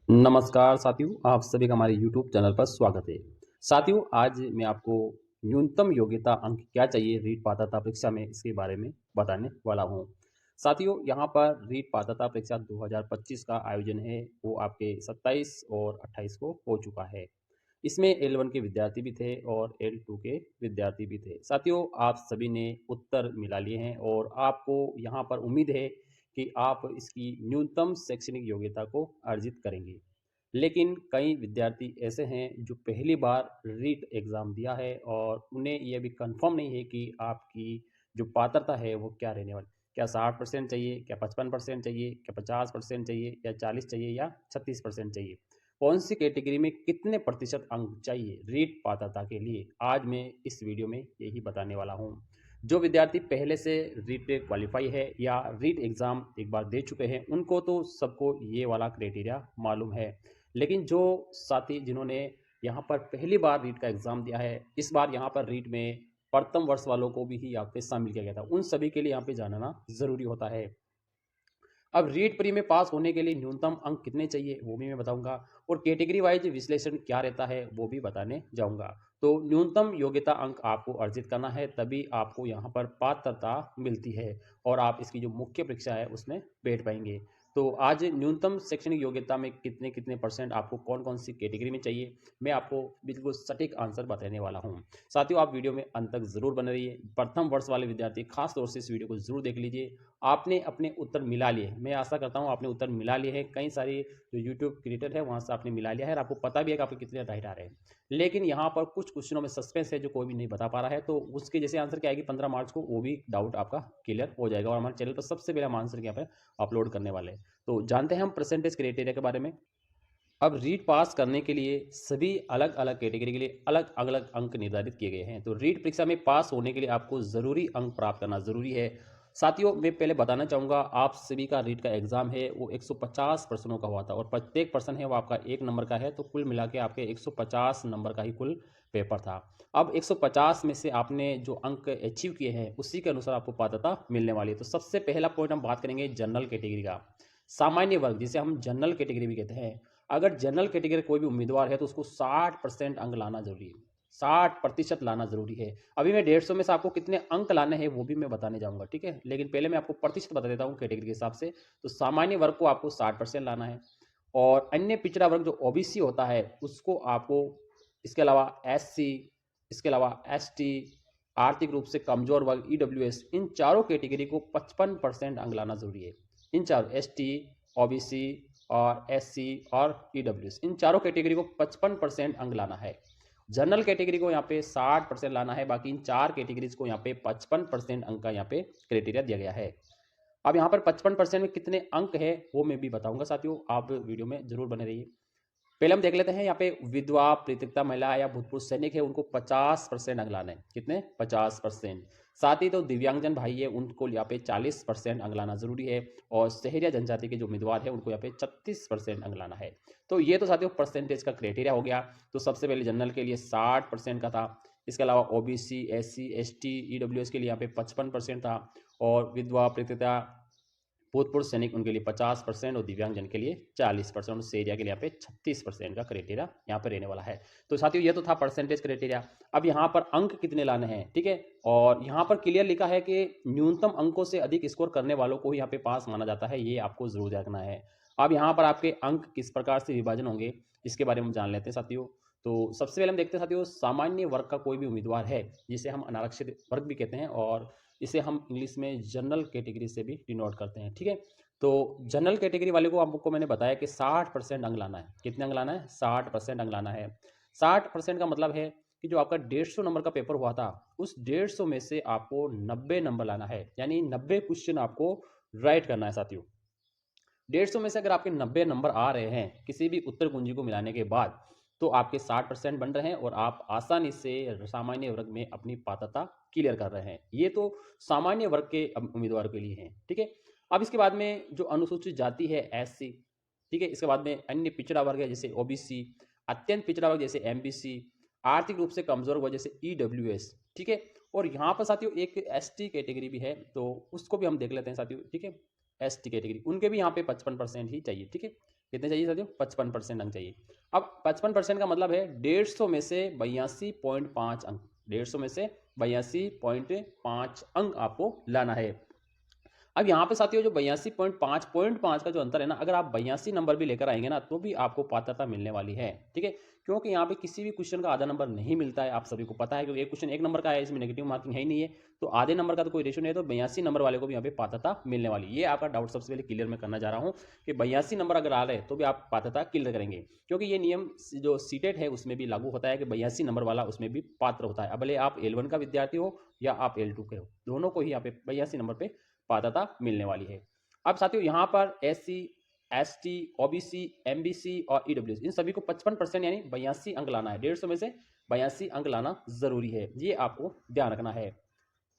नमस्कार साथियों, आप सभी का हमारे YouTube चैनल पर स्वागत है। साथियों, आज मैं आपको न्यूनतम योग्यता अंक क्या चाहिए रीट पात्रता परीक्षा में, इसके बारे में बताने वाला हूँ। साथियों, यहाँ पर रीट पात्रता परीक्षा 2025 का आयोजन है, वो आपके 27 और 28 को हो चुका है। इसमें L1 के विद्यार्थी भी थे और L2 के विद्यार्थी भी थे। साथियों, आप सभी ने उत्तर मिला लिए हैं और आपको यहाँ पर उम्मीद है कि आप इसकी न्यूनतम शैक्षणिक योग्यता को अर्जित करेंगे। लेकिन कई विद्यार्थी ऐसे हैं जो पहली बार रीट एग्ज़ाम दिया है और उन्हें यह भी कंफर्म नहीं है कि आपकी जो पात्रता है वो क्या रहने वाली। क्या 60% चाहिए, क्या 55% चाहिए, क्या 50% चाहिए, या 40 चाहिए, या 36% चाहिए। कौन सी कैटेगरी में कितने प्रतिशत अंक चाहिए रीट पात्रता के लिए, आज मैं इस वीडियो में यही बताने वाला हूँ। जो विद्यार्थी पहले से रीट पे क्वालिफाई है या रीट एग्ज़ाम एक बार दे चुके हैं, उनको तो सबको ये वाला क्राइटेरिया मालूम है। लेकिन जो साथी जिन्होंने यहाँ पर पहली बार रीट का एग्ज़ाम दिया है, इस बार यहाँ पर रीट में प्रथम वर्ष वालों को भी ही यहाँ पे शामिल किया गया था, उन सभी के लिए यहाँ पे जानना ज़रूरी होता है। अब रीट प्री में पास होने के लिए न्यूनतम अंक कितने चाहिए वो भी मैं बताऊंगा, और कैटेगरी वाइज विश्लेषण क्या रहता है वो भी बताने जाऊंगा। तो न्यूनतम योग्यता अंक आपको अर्जित करना है, तभी आपको यहाँ पर पात्रता मिलती है और आप इसकी जो मुख्य परीक्षा है उसमें बैठ पाएंगे। तो आज न्यूनतम शैक्षणिक योग्यता में कितने कितने परसेंट आपको कौन कौन सी कैटेगरी में चाहिए, मैं आपको बिल्कुल सटीक आंसर बताने वाला हूँ। साथियों, आप वीडियो में अंत तक जरूर बने रहिए। प्रथम वर्ष वाले विद्यार्थी खास तौर से इस वीडियो को जरूर देख लीजिए। आपने अपने उत्तर मिला लिए, मैं आशा करता हूँ आपने उत्तर मिला लिए हैं। कई सारी जो यूट्यूब क्रिएटर है वहाँ से आपने मिला लिया है और आपको पता भी है कि आपके कितने राइट आ रहे हैं। लेकिन यहाँ पर कुछ क्वेश्चनों में सस्पेंस है जो कोई भी नहीं बता पा रहा है, तो उसके जैसे आंसर क्या आएगी 15 मार्च को, वो भी डाउट आपका क्लियर हो जाएगा। और हमारे चैनल पर सबसे पहले हम आंसर यहाँ पर अपलोड करने वाले हैं। तो जानते हैं हम परसेंटेज क्राइटेरिया के बारे में। अब रीट पास करने के लिए सभी अलग अलग कैटेगरी के लिए अलग अलग अंक निर्धारित किए गए हैं। तो रीट परीक्षा में पास होने के लिए आपको ज़रूरी अंक प्राप्त करना ज़रूरी है। साथियों, मैं पहले बताना चाहूँगा, आप सभी का रीट का एग्ज़ाम है वो 150 प्रश्नों का हुआ था और प्रत्येक प्रश्न है वो आपका 1 नंबर का है, तो कुल मिला के आपके 150 नंबर का ही कुल पेपर था। अब 150 में से आपने जो अंक अचीव किए हैं उसी के अनुसार आपको पात्रता मिलने वाली है। तो सबसे पहला पॉइंट हम बात करेंगे जनरल कैटेगरी का। सामान्य वर्ग जिसे हम जनरल कैटेगरी भी कहते हैं, अगर जनरल कैटेगरी कोई भी उम्मीदवार है तो उसको 60% अंक लाना जरूरी है, 60% लाना जरूरी है। अभी मैं 150 में से आपको कितने अंक लाने हैं वो भी मैं बताने जाऊंगा, ठीक है। लेकिन पहले मैं आपको प्रतिशत बता देता हूँ कैटेगरी के हिसाब से। तो सामान्य वर्ग को आपको 60% लाना है, और अन्य पिछड़ा वर्ग जो ओबीसी होता है उसको आपको, इसके अलावा एससी, इसके अलावा एसटी, आर्थिक रूप से कमजोर वर्ग ईडब्ल्यूएस, इन चारों कैटेगरी को 55% अंक लाना जरूरी है। इन चारों एसटी, ओबीसी और एससी और ईडब्ल्यूएस, इन चारों कैटेगरी को 55% अंक लाना है। जनरल कैटेगरी को यहाँ पे 60% लाना है, बाकी इन चार कैटेगरीज को यहाँ पे 55% अंक का यहाँ पे क्राइटेरिया दिया गया है। अब यहाँ पर 55% में कितने अंक है वो मैं भी बताऊंगा साथियों, आप वीडियो में जरूर बने रहिए। पहले हम देख लेते हैं यहाँ पे विधवा, प्रेतिकता महिला या भूतपूर्व सैनिक है उनको 50% अंक लाना है। कितने? 50%। साथ ही तो दिव्यांगजन भाई है उनको यहाँ पे 40% अंक लाना जरूरी है, और शहरिया जनजाति के जो उम्मीदवार है उनको यहाँ पे 36% अंक लाना है। तो ये तो साथियों परसेंटेज का क्राइटेरिया हो गया। तो सबसे पहले जनरल के लिए 60% का था, इसके अलावा ओबीसी, एससी, एसटी, ईडब्ल्यूएस के लिए यहाँ पे 55% था, और विधवा, प्रेतिकता, भूतपूर्व सैनिक उनके लिए 50% और दिव्यांगजन के लिए 40%, उस एरिया के लिए यहाँ पे 36% का क्राइटेरिया यहाँ पर रहने वाला है। तो साथियों ये तो था परसेंटेज क्राइटेरिया। अब यहाँ पर अंक कितने लाने हैं, ठीक है। और यहाँ पर क्लियर लिखा है कि न्यूनतम अंकों से अधिक स्कोर करने वालों को यहाँ पे पास माना जाता है, ये आपको जरूर देखना है। अब यहाँ पर आपके अंक किस प्रकार से विभाजन होंगे इसके बारे में हम जान लेते हैं साथियों। तो सबसे पहले हम देखते हैं साथियों, सामान्य वर्ग का कोई भी उम्मीदवार है जिसे हम अनारक्षित वर्ग भी कहते हैं, और इसे हम इंग्लिश में जनरल कैटेगरी से भी डिनोट करते हैं, ठीक है। तो जनरल कैटेगरी वाले को आपको मैंने बताया कि 60% अंक लाना है। कितने अंक लाना है? 60% अंक लाना है। 60% का मतलब है कि जो आपका 150 नंबर का पेपर हुआ था उस 150 में से आपको 90 नंबर लाना है, यानी 90 क्वेश्चन आपको राइट करना है साथियों। 150 में से अगर आपके 90 नंबर आ रहे हैं किसी भी उत्तर कुंजी को मिलाने के बाद, तो आपके 60% बन रहे हैं और आप आसानी से सामान्य वर्ग में अपनी पात्रता क्लियर कर रहे हैं। ये तो सामान्य वर्ग के उम्मीदवारों के लिए है, ठीक है। अब इसके बाद में जो अनुसूचित जाति है एससी, ठीक है। इसके बाद में अन्य पिछड़ा वर्ग है जैसे ओबीसी, अत्यंत पिछड़ा वर्ग जैसे एमबीसी, आर्थिक रूप से कमजोर वर्ग जैसे ईडब्ल्यूएस, ठीक है। और यहाँ पर साथियों एक एसटी कैटेगरी भी है, तो उसको भी हम देख लेते हैं साथियों, ठीक है। एसटी कैटेगरी उनके भी यहाँ पे 55% ही चाहिए, ठीक है। कितने चाहिए साथियों? 55% अंक चाहिए। अब 55% का मतलब है 150 में से 82.5 अंक, 150 में से 82.5 अंक आपको लाना है। अब यहाँ पे साथियों जो 82.5 का जो अंतर है ना, अगर आप 82 नंबर भी लेकर आएंगे ना, तो भी आपको पात्रता मिलने वाली है। ठीक है, क्योंकि यहाँ पे किसी भी क्वेश्चन का आधा नंबर नहीं मिलता है, आप सभी को पता है, क्योंकि एक क्वेश्चन 1 नंबर का है, इसमें नेगेटिव मार्किंग है ही नहीं है, तो आधे नंबर का तो कोई रेशियो नहीं है, तो 82 नंबर वाले को भी यहाँ पे पात्रता मिलने वाली है। ये आपका डाउट सबसे पहले क्लियर मैं करना चाह रहा हूँ कि 82 नंबर अगर आ रहे हैं तो भी आप पात्रता क्लियर करेंगे, क्योंकि ये नियम जो सीटेट है उसमें भी लागू होता है कि 82 नंबर वाला उसमें भी पात्र होता है। अब भले आप L1 का विद्यार्थी हो या आप L2 के हो, दोनों को ही यहाँ पे 82 नंबर पे पात्रता मिलने वाली है। अब साथियों यहाँ पर SC, ST, OBC, MBC और EWS इन सभी को 55% यानी 82 अंक लाना है। 150 में से 82 अंक लाना जरूरी है, ये आपको ध्यान रखना है।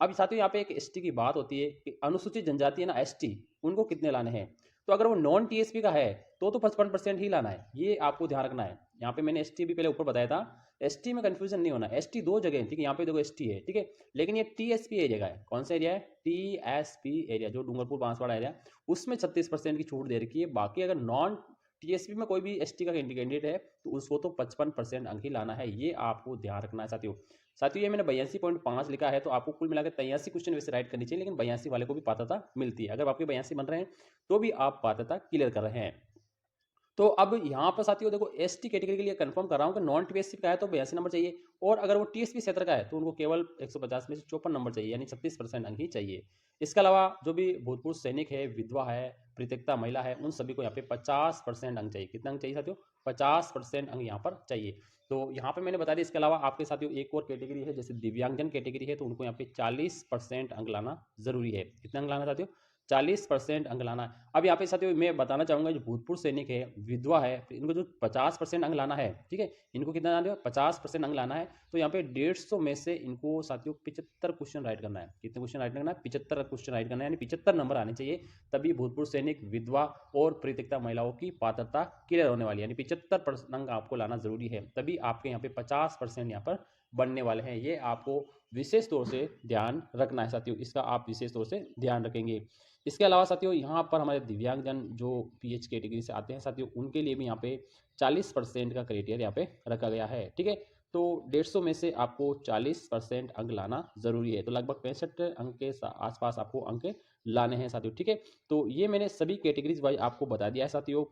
अब साथियों यहाँ पे एक एसटी की बात होती है कि अनुसूचित जनजाति है ना, एसटी, उनको कितने लाने हैं। तो अगर वो नॉन टीएसपी का है तो 55% ही लाना है, ये आपको ध्यान रखना है। यहाँ पे मैंने एसटी भी पहले ऊपर बताया था, एसटी में कंफ्यूजन नहीं होना। एसटी दो जगह है, ठीक है, यहाँ पे देखो एसटी है, ठीक है, लेकिन ये टीएसपी एरिया का है। कौन सा एरिया है? टीएसपी एरिया, जो डूंगरपुर बांसवाड़ा एरिया, उसमें 36% की छूट दे रखी है। बाकी अगर नॉन टीएसपी में कोई भी एसटी का कैंडिडेट है तो उसको तो 55% अंक ही लाना है, ये आपको ध्यान रखना है साथियों। साथियों ये मैंने 82.5 लिखा है, तो आपको कुल मिलाकर 83 क्वेश्चन वैसे राइट करनी चाहिए, लेकिन 82 वाले को भी पात्रता मिलती है। अगर आपके 82 बन रहे हैं तो भी आप पात्रता क्लियर कर रहे हैं। तो अब यहाँ पर साथियों देखो, एसटी कैटेगरी के लिए कंफर्म कर रहा हूँ कि नॉन टीएसपी का है तो 82 नंबर चाहिए, और अगर वो टीएसपी क्षेत्र का है तो उनको केवल 150 में से 54 नंबर चाहिए, यानी 36% अंक ही चाहिए। इसके अलावा जो भी भूतपूर्व सैनिक है, विधवा है, परित्यक्ता महिला है, उन सभी को यहाँ पे 50% अंक चाहिए। कितना अंक चाहिए साथियों? 50% अंक यहाँ पर चाहिए। तो यहाँ पे मैंने बता दिया। इसके अलावा आपके साथियों एक और कैटेगरी है, जैसे दिव्यांगजन कैटेगरी है, तो उनको यहाँ पे 40% अंक लाना जरूरी है। कितना अंक लाना साथियों? 40% अंक लाना है। अब यहाँ पे साथियों मैं बताना चाहूंगा, जो भूतपूर्व सैनिक है, विधवा है, तो इनको जो 50% अंक लाना है, ठीक है, इनको कितना लाना है? 50% अंक लाना है। तो यहाँ पे 150 में से इनको साथियों 75 क्वेश्चन राइट करना है। कितने क्वेश्चन राइट करना है? 75 क्वेश्चन राइट करना है, यानी 75 नंबर आने चाहिए, तभी भूतपूर्व सैनिक, विधवा और परित्यक्ता महिलाओं की पात्रता क्लियर होने वाली है। यानी 75 अंक आपको लाना जरूरी है, तभी आपके यहाँ पे 50% यहाँ पर बनने वाले हैं। ये आपको विशेष तौर से ध्यान रखना है साथियों, इसका आप विशेष तौर से ध्यान रखेंगे। इसके अलावा साथियों यहाँ पर हमारे दिव्यांगजन जो पीएच कैटेगरी से आते हैं साथियों, उनके लिए भी यहाँ पे 40% का क्राइटेरिया यहाँ पे रखा गया है। ठीक है, तो 150 में से आपको 40% अंक लाना जरूरी है, तो लगभग 65 अंक के आसपास आपको अंक लाने हैं साथियों। ठीक है, तो ये मैंने सभी कैटेगरीज वाइज आपको बता दिया है साथियों।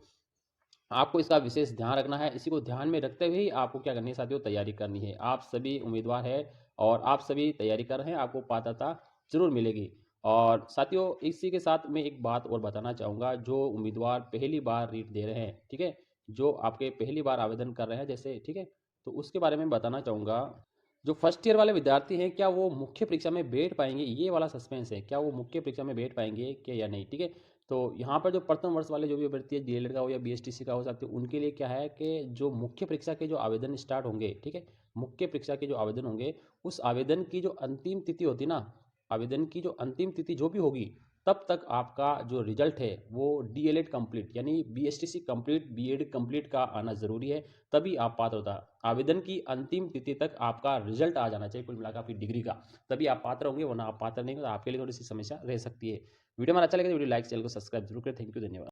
आपको इसका विशेष ध्यान रखना है। इसी को ध्यान में रखते हुए ही आपको क्या करनी है साथियों? तैयारी करनी है। आप सभी उम्मीदवार हैं और आप सभी तैयारी कर रहे हैं, आपको पात्रता जरूर मिलेगी। और साथियों इसी के साथ मैं एक बात और बताना चाहूँगा, जो उम्मीदवार पहली बार रीट दे रहे हैं, ठीक है, जो आपके पहली बार आवेदन कर रहे हैं जैसे, ठीक है, तो उसके बारे में बताना चाहूँगा। जो फर्स्ट ईयर वाले विद्यार्थी हैं, क्या वो मुख्य परीक्षा में बैठ पाएंगे? ये वाला सस्पेंस है, क्या वो मुख्य परीक्षा में बैठ पाएंगे क्या या नहीं? ठीक है, तो यहाँ पर जो प्रथम वर्ष वाले जो भी अभ्यर्थी है, डीएलएड का हो या बीएसटीसी का हो सकते हैं, उनके लिए क्या है कि जो मुख्य परीक्षा के जो आवेदन स्टार्ट होंगे, ठीक है, मुख्य परीक्षा के जो आवेदन होंगे, उस आवेदन की जो अंतिम तिथि होती है ना, आवेदन की जो अंतिम तिथि जो भी होगी, तब तक आपका जो रिजल्ट है वो डीएलएड कंप्लीट यानी बीएसटीसी कंप्लीट, बीएड कंप्लीट का आना जरूरी है, तभी आप पात्र होता। आवेदन की अंतिम तिथि तक आपका रिजल्ट आ जाना चाहिए कुल मिलाकर आपकी डिग्री का, तभी आप पात्र होंगे, वरना आप पात्र नहीं होंगे तो आपके लिए थोड़ी सी समस्या रह सकती है। वीडियो में अच्छा लगे तो वीडियो लाइक, चैनल को सब्सक्राइब जरूर करें। थैंक यू, धन्यवाद।